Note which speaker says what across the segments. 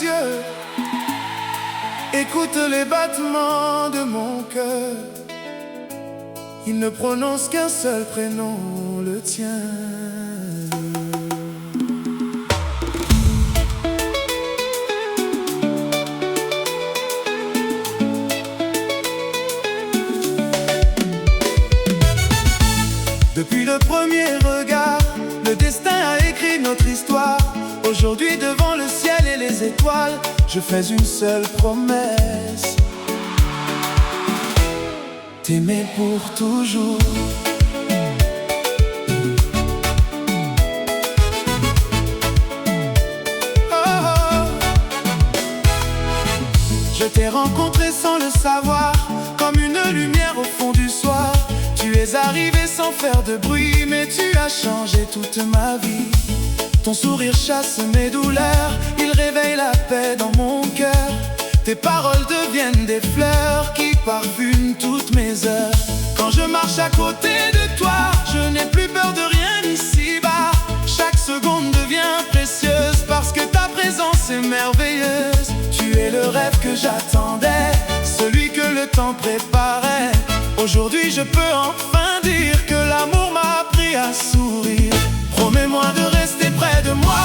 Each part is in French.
Speaker 1: mes yeux, écoute les battements de mon cœur. Il ne prononce qu'un seul prénom, le tien. Depuis le premier regard, le destin a écrit notre histoire. Aujourd'hui devant le ciel et les étoiles, je fais une seule promesse: t'aimer pour toujours. Oh, oh. Je t'ai rencontré sans le savoir, comme une lumière au fond du soir. Tu es arrivé sans faire de bruit, mais tu as changé toute ma vie. Ton sourire chasse mes douleurs, il réveille la paix dans mon cœur. Tes paroles deviennent des fleurs qui parfument toutes mes heures. Quand je marche à côté de toi, je n'ai plus peur de rien ici-bas. Chaque seconde devient précieuse parce que ta présence est merveilleuse. Tu es le rêve que j'attendais, celui que le temps préparait. Aujourd'hui je peux enfin dire que l'amour m'a appris à sourire. Promets-moi de rester près de moi,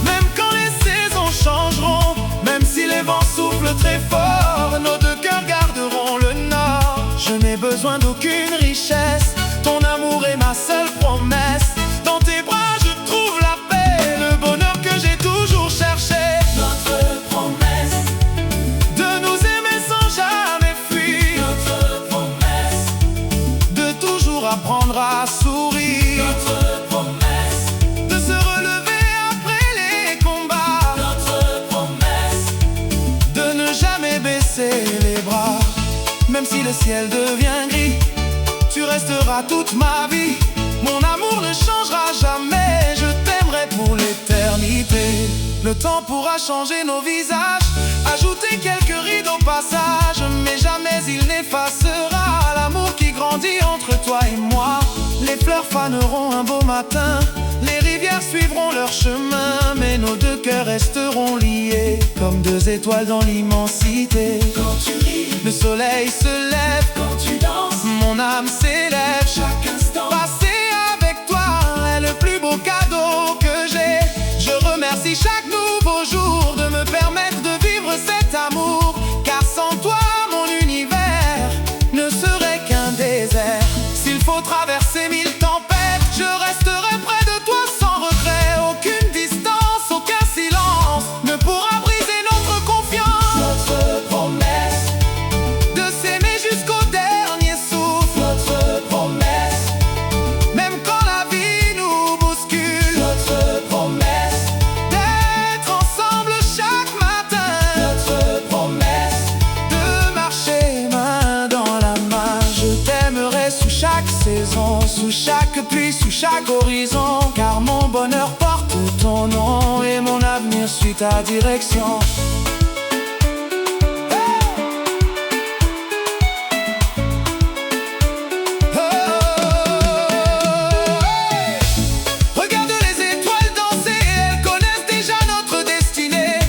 Speaker 1: même quand les saisons changeront. Même si les vents soufflent très fort, nos deux cœurs garderont le nord. Je n'ai besoin d'aucune richesse, ton amour est ma seule promesse. Dans tes bras je trouve la paix, le bonheur que j'ai toujours cherché.
Speaker 2: Notre promesse
Speaker 1: de nous aimer sans jamais fuir.
Speaker 2: Notre promesse
Speaker 1: de toujours apprendre à sourire.
Speaker 2: Notre promesse
Speaker 1: de se relever après les combats.
Speaker 2: Notre promesse
Speaker 1: de ne jamais baisser les bras. Même si le ciel devient gris, tu resteras toute ma vie. Mon amour ne changera jamais, je t'aimerai pour l'éternité. Le temps pourra changer nos visages, ajouter quelques rides au passage, mais jamais il n'effacera l'amour qui grandit entre toi et moi. Les fleurs faneront un beau matin, les rivières suivront leur chemin, mais nos deux cœurs resteront liés comme deux étoiles dans l'immensité.
Speaker 2: Quand tu ris,
Speaker 1: Le soleil se lève,
Speaker 2: quand tu danses,
Speaker 1: mon âme s'élève.
Speaker 2: chaque instant
Speaker 1: Passer avec toi est le plus beau cadeau que j'ai. Je remercie chaque nouveau jour de me permettre de vivre cet amour. Car sans toi mon univers ne serait qu'un désert. S'il faut traverser 1000 tempêtes, je resterai près de toi sans regret. Aucune distance, aucun silence ne pourra briser notre confiance.
Speaker 2: Notre promesse,
Speaker 1: De s'aimer jusqu'au dernier souffle,
Speaker 2: notre promesse,
Speaker 1: même quand la vie nous bouscule.
Speaker 2: notre promesse,
Speaker 1: D'être ensemble chaque matin,
Speaker 2: notre promesse,
Speaker 1: de marcher main dans la main. Je t'aimerai sous chaque saison, sous chaque pluie, sous chaque horizon. Car mon bonheur porte ton nom et mon avenir suit ta direction. Regarde les étoiles danser, elles connaissent déjà notre destinée.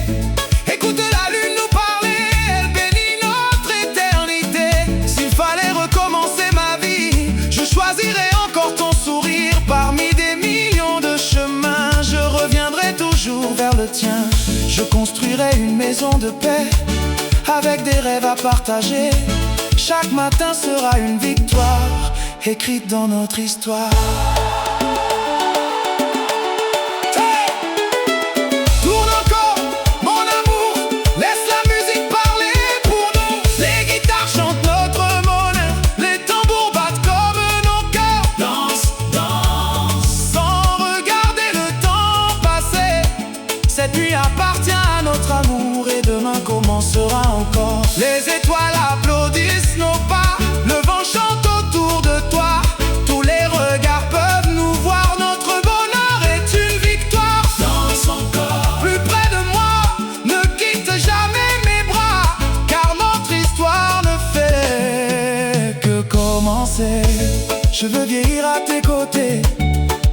Speaker 1: Écoute la lune nous parler, elle bénit notre éternité. S'il fallait recommencer ma vie, je choisirais encore ton sourire. Parmi des millions de chemins, je reviendrai toujours vers le tien. Je construirai une maison de paix, avec des rêves à partager. Chaque matin sera une victoire, écrite dans notre histoire. Tourne encore, mon amour, laisse la musique parler pour nous. Les guitares chantent notre bonheur, les tambours battent comme nos cœurs.
Speaker 2: danse, danse.
Speaker 1: Sans regarder le temps passer, cette nuit appartient à notre amour et demain commencera encore. Les étoiles applaudissent nos pas, le vent chante autour de toi. Tous les regards peuvent nous voir, notre bonheur est une victoire.
Speaker 2: Danse encore,
Speaker 1: Plus près de moi, ne quitte jamais mes bras, car notre histoire ne fait que commencer. Je veux vieillir à tes côtés,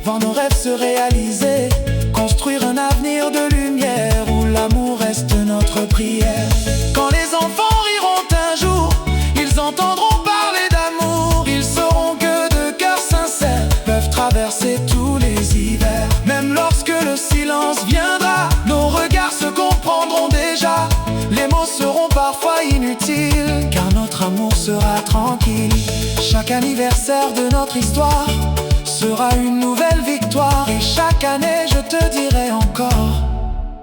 Speaker 1: voir nos rêves se réaliser, construire un avenir de lumière où l'amour reste notre Chaque anniversaire de notre histoire sera une nouvelle victoire. Et chaque année je te dirai encore,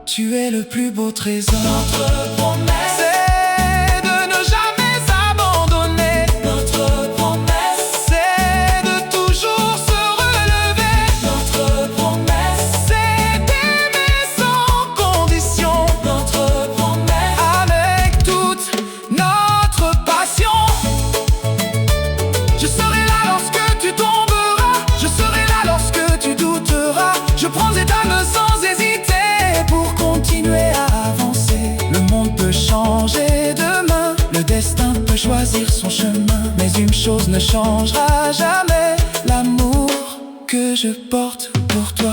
Speaker 1: tu es le plus beau trésor.
Speaker 2: Notre promesse,
Speaker 1: c'est de ne jamais abandonner.
Speaker 2: notre promesse,
Speaker 1: C'est de toujours se relever.
Speaker 2: notre promesse,
Speaker 1: C'est d'aimer sans condition,
Speaker 2: notre promesse,
Speaker 1: avec toute notre passion. Je serai là lorsque tu tomberas, je serai là lorsque tu douteras. Je prendrai ta main sans hésiter pour continuer à avancer. Le monde peut changer demain, le destin peut choisir son chemin, mais une chose ne changera jamais, l'amour que je porte pour toi.